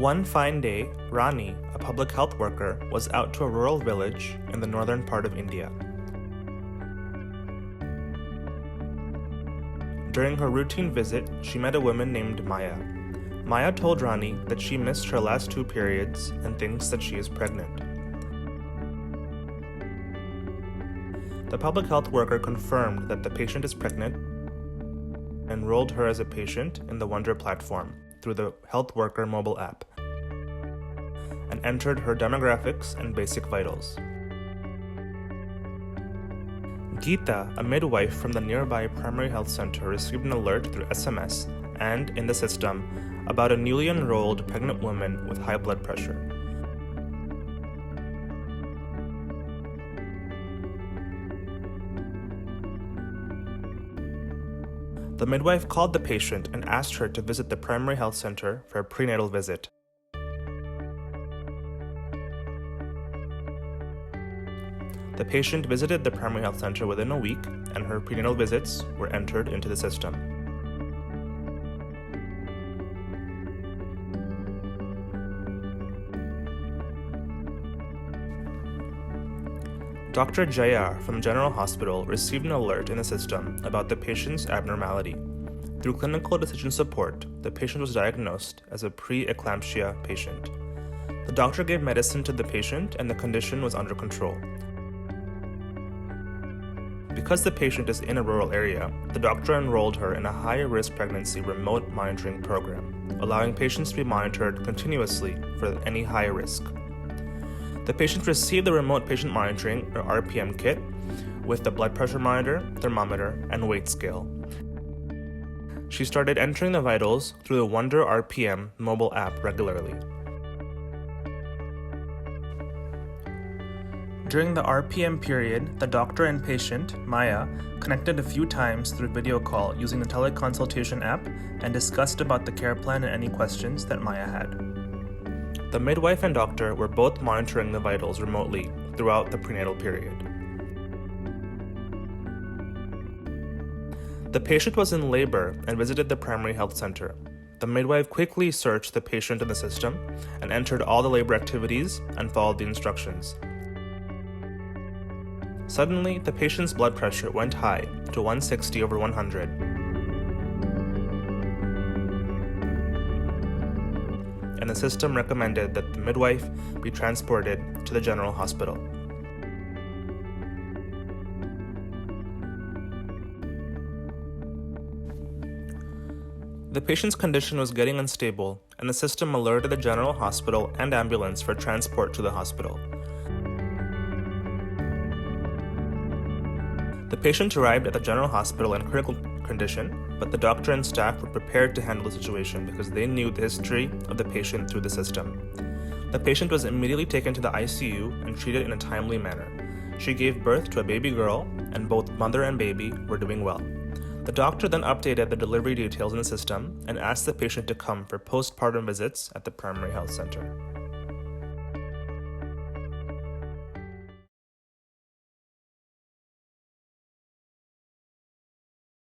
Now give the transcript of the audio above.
One fine day, Rani, a public health worker, was out to a rural village in the northern part of India. During her routine visit, she met a woman named Maya. Maya told Rani that she missed her last 2 periods and thinks that she is pregnant. The public health worker confirmed that the patient is pregnant and enrolled her as a patient in the Wonder platform through the health worker mobile app and entered her demographics and basic vitals. Geeta, a midwife from the nearby primary health center, received an alert through SMS and in the system about a newly enrolled pregnant woman with high blood pressure. The midwife called the patient and asked her to visit the primary health center for a prenatal visit. The patient visited the primary health center within a week, and her prenatal visits were entered into the system. Dr. Jaya from General Hospital received an alert in the system about the patient's abnormality. Through clinical decision support, the patient was diagnosed as a pre-eclampsia patient. The doctor gave medicine to the patient and the condition was under control. Because the patient is in a rural area, the doctor enrolled her in a high-risk pregnancy remote monitoring program, allowing patients to be monitored continuously for any high risk. The patient received the remote patient monitoring or RPM kit with the blood pressure monitor, thermometer, and weight scale. She started entering the vitals through the Wonder RPM mobile app regularly. During the RPM period, the doctor and patient, Maya, connected a few times through video call using the teleconsultation app and discussed about the care plan and any questions that Maya had. The midwife and doctor were both monitoring the vitals remotely throughout the prenatal period. The patient was in labor and visited the primary health center. The midwife quickly searched the patient in the system and entered all the labor activities and followed the instructions. Suddenly, the patient's blood pressure went high to 160/100. And the system recommended that the midwife be transported to the general hospital. The patient's condition was getting unstable, and the system alerted the general hospital and ambulance for transport to the hospital. The patient arrived at the general hospital in critical condition, but the doctor and staff were prepared to handle the situation because they knew the history of the patient through the system. The patient was immediately taken to the ICU and treated in a timely manner. She gave birth to a baby girl, and both mother and baby were doing well. The doctor then updated the delivery details in the system and asked the patient to come for postpartum visits at the primary health center.